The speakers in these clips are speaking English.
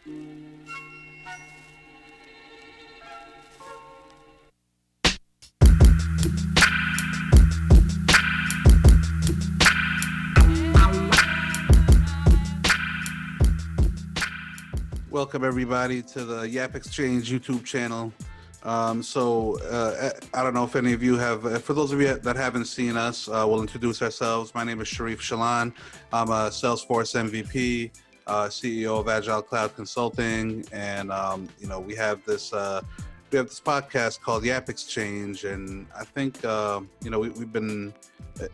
Welcome everybody to the Yap Exchange YouTube channel. I don't know if any of you have, for those of you that haven't seen us, we'll introduce ourselves. My name is Sharif Shiv. I'm a Salesforce MVP, CEO of Agile Cloud Consulting, and we have this podcast called Yap Exchange, and I think we've been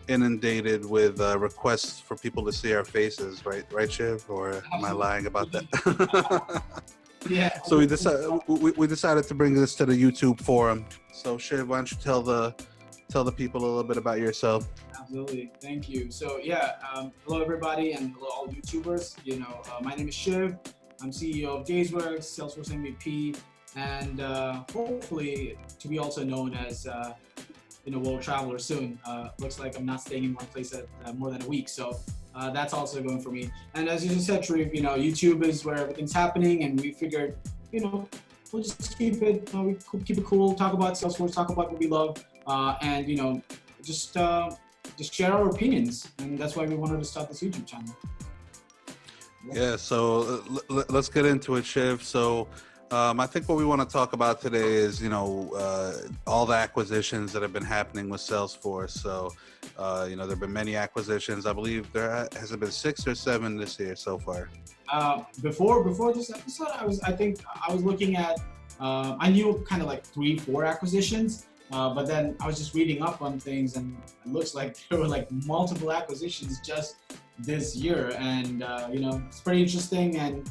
inundated with requests for people to see our faces, right, Shiv? Or am I lying about that? Yeah. So we decided to bring this to the YouTube forum. So Shiv, why don't you tell the people a little bit about yourself? Absolutely. Thank you. So hello everybody and hello all YouTubers. My name is Shiv. I'm CEO of Daysworks, Salesforce MVP, and hopefully to be also known as world traveler soon. Looks like I'm not staying in one place at more than a week. So that's also going for me. And as you just said, Sharif, YouTube is where everything's happening, and we figured, we'll just keep it cool, talk about Salesforce, talk about what we love, and just share our opinions. And that's why we wanted to start this YouTube channel. Yeah. So let's get into it, Shiv. So I think what we want to talk about today is, all the acquisitions that have been happening with Salesforce. So, there have been many acquisitions. I believe there has been 6 or 7 this year so far. Before this episode, I was looking at, I knew kind of like 3-4 acquisitions, but then I was just reading up on things, and it looks like there were like multiple acquisitions just this year, and it's pretty interesting, and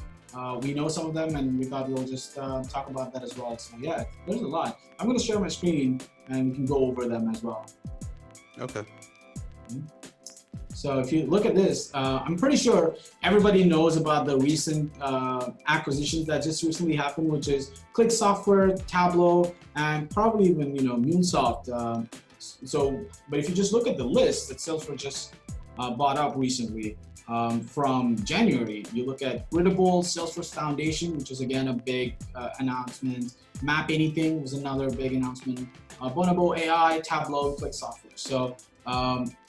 we know some of them, and we thought we'll just talk about that as well. So yeah, there's a lot. I'm going to share my screen, and we can go over them as well. Okay. So if you look at this, I'm pretty sure everybody knows about the recent acquisitions that just recently happened, which is Click Software, Tableau, and probably even MuleSoft. But if you just look at the list that Salesforce just bought up recently, from January, you look at Gridable, Salesforce Foundation, which is again a big announcement. Map Anything was another big announcement. Bonobo AI, Tableau, Click Software. So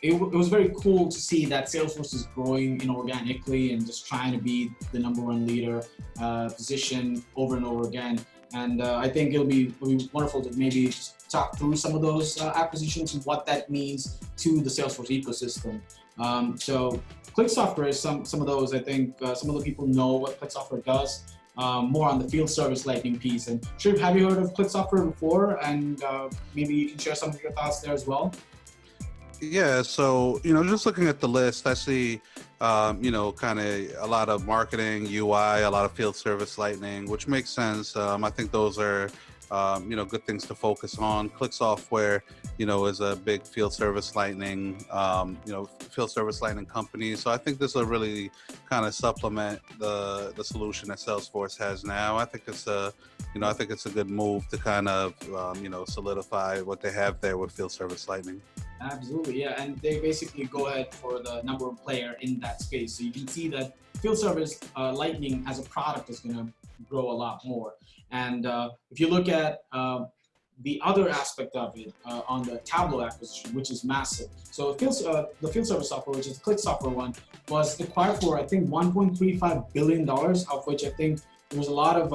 it was very cool to see that Salesforce is growing inorganically and just trying to be the #1 leader position over and over again. And I think it'll be wonderful to maybe talk through some of those acquisitions and what that means to the Salesforce ecosystem. So Click Software is some of those. I think some of the people know what Click Software does, more on the field service lightning piece. And Sharif, have you heard of Click Software before? And maybe you can share some of your thoughts there as well. Yeah, so just looking at the list, I see kind of a lot of marketing, UI, a lot of field service lightning, which makes sense. I think those are good things to focus on. Click Software, is a big field service lightning, company. So I think this will really kind of supplement the solution that Salesforce has now. I think it's a good move to kind of solidify what they have there with field service lightning. Absolutely, yeah, and they basically go ahead for the #1 player in that space. So you can see that field service lightning as a product is going to grow a lot more. And if you look at the other aspect of it on the Tableau acquisition, which is massive. So the field service software, which is the Click Software one, was acquired for I think $1.35 billion, of which I think there was a lot of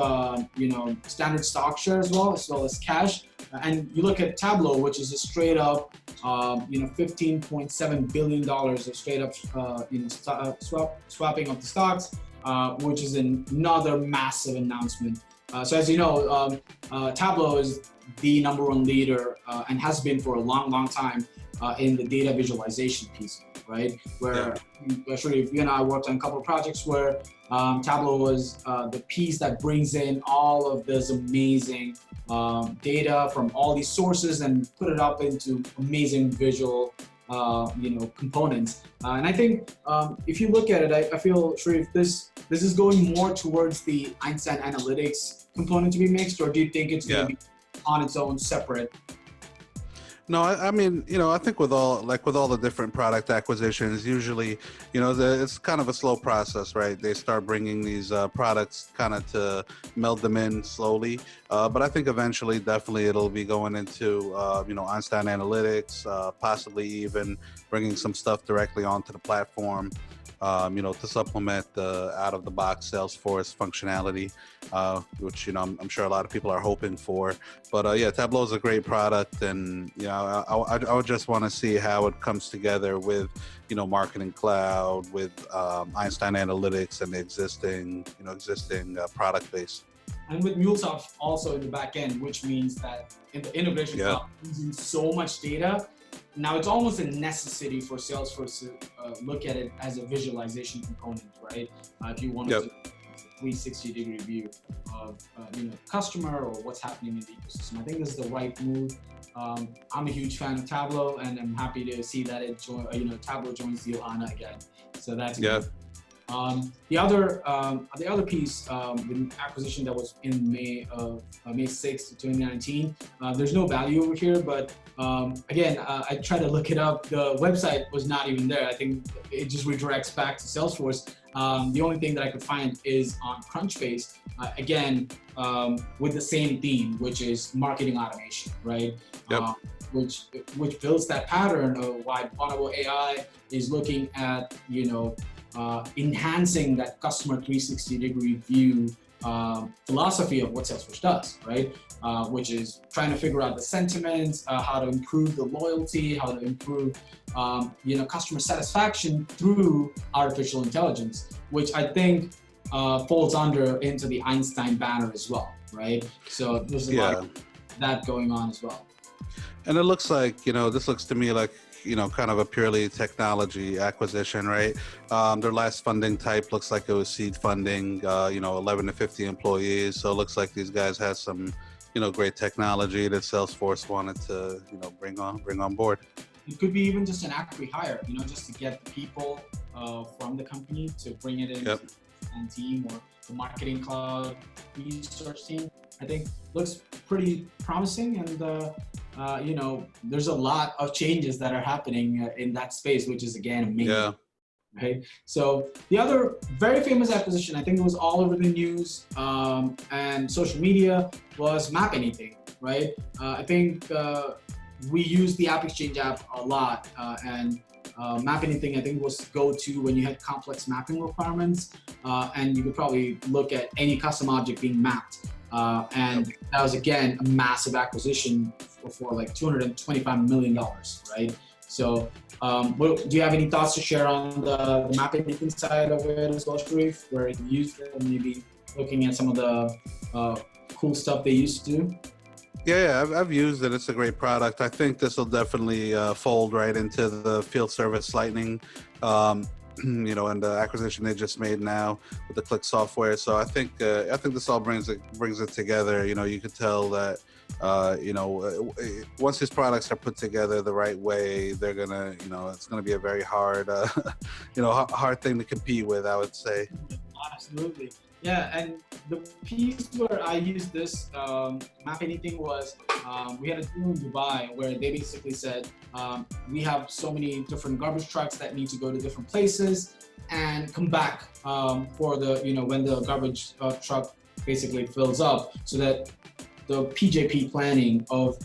standard stock share as well as cash. And you look at Tableau, which is a straight up $15.7 billion of straight up swapping of the stocks, which is another massive announcement. So as you know, Tableau is the #1 leader and has been for a long time in the data visualization piece, right? Where Sharif, you and I worked on a couple of projects where Tableau was the piece that brings in all of this amazing data from all these sources and put it up into amazing visual components. And I think if you look at it, I feel, Sharif, this is going more towards the Einstein Analytics component to be mixed, or do you think it's going to be on its own separate? No, I mean, I think with all the different product acquisitions, usually, it's kind of a slow process, right? They start bringing these products kind of to meld them in slowly. But I think eventually, definitely, it'll be going into, Einstein Analytics, possibly even bringing some stuff directly onto the platform. To supplement the out-of-the-box Salesforce functionality, which I'm sure a lot of people are hoping for. But yeah, Tableau is a great product, and I would just want to see how it comes together with Marketing Cloud, with Einstein Analytics, and the existing product base. And with MuleSoft also in the back end, which means that in the integration cloud, using so much data. Now it's almost a necessity for Salesforce to look at it as a visualization component, right? If you want to do a 360-degree view of customer or what's happening in the ecosystem. I think this is the right move. I'm a huge fan of Tableau, and I'm happy to see that Tableau joins the Ohana again. So that's good. The other piece, the acquisition that was in May 6th, 2019. There's no value over here, but again, I tried to look it up. The website was not even there. I think it just redirects back to Salesforce. The only thing that I could find is on Crunchbase, again, with the same theme, which is marketing automation, right? Which builds that pattern of why Vulnerable AI is looking at, enhancing that customer 360-degree view philosophy of what Salesforce does, right? Which is trying to figure out the sentiments, how to improve the loyalty, how to improve, customer satisfaction through artificial intelligence, which I think falls into the Einstein banner as well, right? So there's a lot of that going on as well. And it looks like, this looks to me like, kind of a purely technology acquisition, right? Their last funding type looks like it was seed funding, 11 to 50 employees. So it looks like these guys had some, great technology that Salesforce wanted to, bring on board. It could be even just an acqui-hire, just to get the people from the company to bring it in to the team or the Marketing Cloud research team. I think looks pretty promising, and there's a lot of changes that are happening in that space, which is again amazing. Yeah. Right. So the other very famous acquisition, I think it was all over the news and social media, was MapAnything, right? I think we use the yappexchange app a lot, and MapAnything I think was go-to when you had complex mapping requirements, and you could probably look at any custom object being mapped. And that was again a massive acquisition for like $225 million, right? So do you have any thoughts to share on the MapAnything side of it as well, Sharif, where you used it and maybe looking at some of the cool stuff they used to do? Yeah, I've used it. It's a great product. I think this will definitely fold right into the field service lightning, and the acquisition they just made now with the Click software. So I think this all brings it together. You could tell that once these products are put together the right way, they're gonna it's gonna be a very hard hard thing to compete with, I would say. Absolutely. Yeah, and the piece where I used this MapAnything was we had a deal in Dubai where they basically said we have so many different garbage trucks that need to go to different places and come back for the when the garbage truck basically fills up, so that the PJP planning of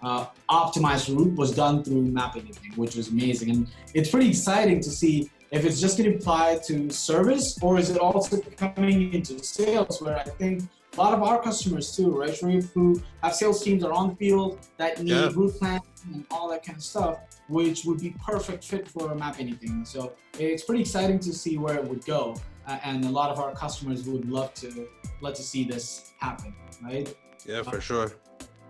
optimized route was done through MapAnything, which was amazing. And it's pretty exciting to see if it's just going to apply to service, or is it also coming into sales, where I think a lot of our customers too, right, Sharif, who have sales teams are on the field that need route planning and all that kind of stuff, which would be perfect fit for MapAnything. So it's pretty exciting to see where it would go, and a lot of our customers would love to see this happen, right? Yeah, for sure.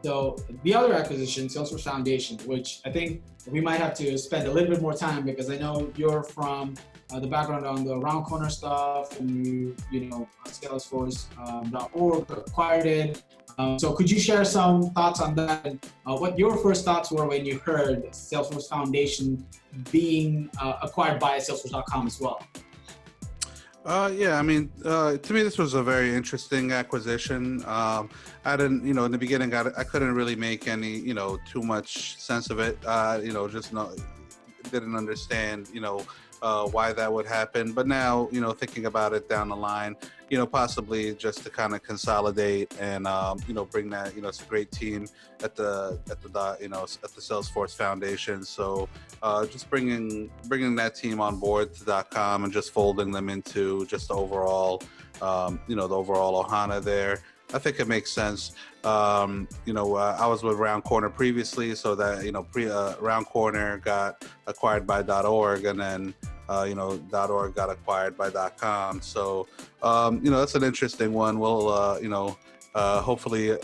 So the other acquisition, Salesforce Foundation, which I think we might have to spend a little bit more time, because I know you're from the background on the round corner stuff, and Salesforce.org acquired it. So could you share some thoughts on that, and what your first thoughts were when you heard Salesforce Foundation being acquired by Salesforce.com as well? Yeah, I mean, to me, this was a very interesting acquisition. I didn't, in the beginning, I couldn't really make any, too much sense of it. Just no, didn't understand, why that would happen. But now, thinking about it down the line, possibly just to kind of consolidate and, bring that, it's a great team at the Salesforce Foundation. So just bringing that team on board to .com and just folding them into just the overall, the overall Ohana there. I think it makes sense. I was with Round Corner previously, so that Round Corner got acquired by .org, and then .org got acquired by .com. So that's an interesting one. We'll hopefully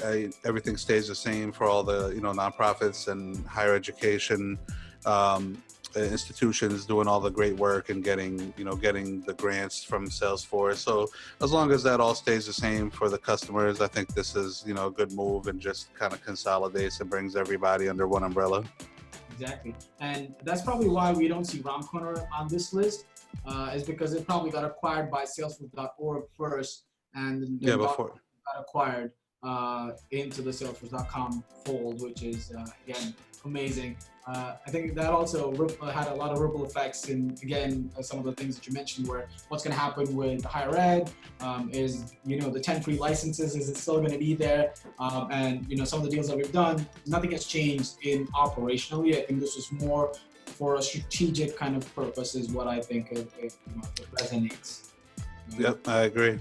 everything stays the same for all the nonprofits and higher education institutions doing all the great work and getting the grants from Salesforce. So as long as that all stays the same for the customers, I think this is a good move and just kind of consolidates and brings everybody under one umbrella. Exactly, and that's probably why we don't see Round Corner on this list, is because it probably got acquired by Salesforce.org first, and then Before got acquired into the Salesforce.com fold, which is again amazing. I think that also had a lot of ripple effects in, again, some of the things that you mentioned, where what's going to happen with higher ed is, the 10 free licenses, is it still going to be there? And, some of the deals that we've done, nothing has changed in operationally. I think this was more for a strategic kind of purpose is what I think it resonates. Yep, I agree.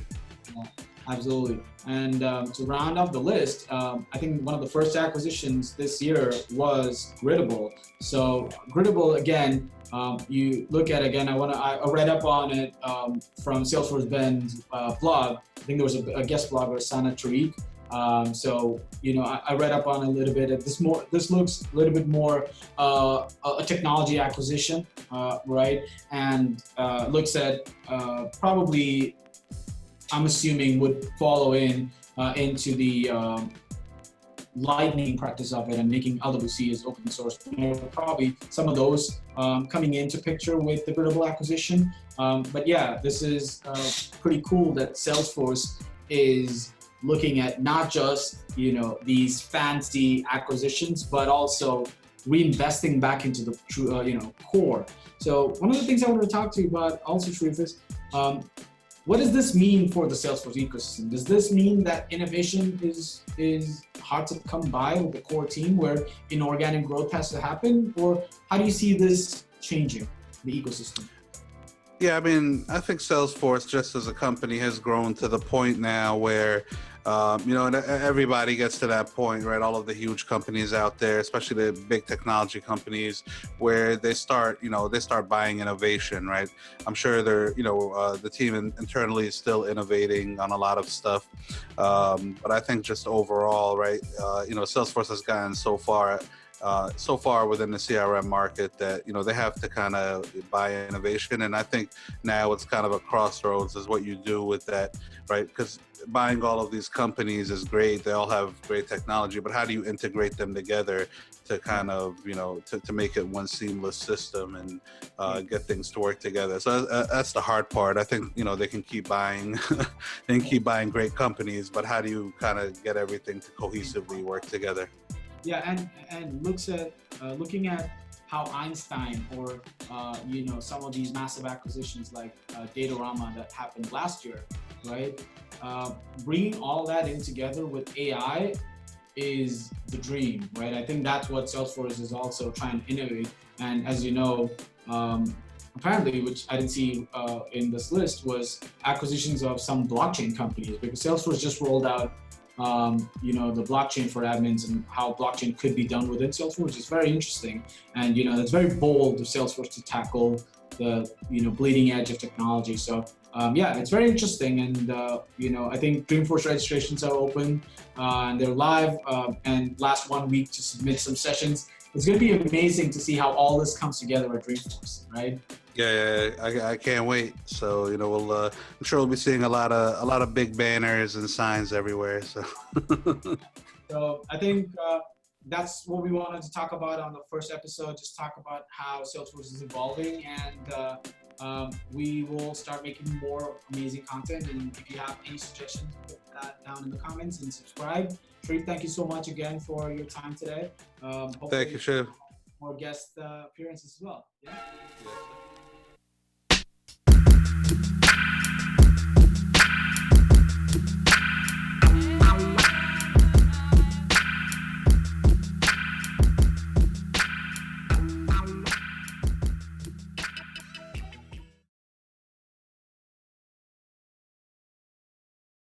Yeah. Absolutely. And to round off the list, I think one of the first acquisitions this year was Griddable. So Griddable, again, you look at, again, I read up on it from Salesforce Ben's blog. I think there was a guest blogger, Sana Tariq. So, I read up on it a little bit. This looks a little bit more a technology acquisition, right? And looks at probably, I'm assuming, would follow into the lightning practice of it and making LWC as open source. Probably some of those coming into picture with the Griddable acquisition. But yeah, this is pretty cool that Salesforce is looking at not just these fancy acquisitions, but also reinvesting back into the true core. So one of the things I wanted to talk to you about also, Sharif, is what does this mean for the Salesforce ecosystem? Does this mean that innovation is hard to come by with the core team, where inorganic growth has to happen? Or how do you see this changing the ecosystem? Yeah, I mean, I think Salesforce, just as a company, has grown to the point now where, and everybody gets to that point, right? All of the huge companies out there, especially the big technology companies, where they start buying innovation, right? I'm sure the team internally is still innovating on a lot of stuff. But I think just overall, right, Salesforce has gotten so far within the CRM market that they have to kind of buy innovation, and I think now it's kind of a crossroads is what you do with that, right? Because buying all of these companies is great, they all have great technology, but how do you integrate them together to kind of to make it one seamless system and get things to work together? So that's the hard part. I think they can keep buying they can keep buying great companies, but how do you kind of get everything to cohesively work together? Yeah, and looking at how Einstein or some of these massive acquisitions like Datarama that happened last year, right? Bringing all that in together with AI is the dream, right? I think that's what Salesforce is also trying to innovate. And as you know, apparently, which I didn't see in this list, was acquisitions of some blockchain companies, because Salesforce just rolled out the blockchain for admins and how blockchain could be done within Salesforce, which is very interesting. And it's very bold of Salesforce to tackle the bleeding edge of technology. So yeah, it's very interesting. And I think Dreamforce registrations are open and they're live, and last 1 week to submit some sessions. It's going to be amazing to see how all this comes together at Dreamforce, right? Yeah, I can't wait. So I'm sure we'll be seeing a lot of big banners and signs everywhere. So So I think that's what we wanted to talk about on the first episode. Just talk about how Salesforce is evolving, and we will start making more amazing content. And if you have any suggestions, put that down in the comments and subscribe. Sharif, thank you so much again for your time today. Thank you, Shiv. More guest appearances as well. Yeah. Yes.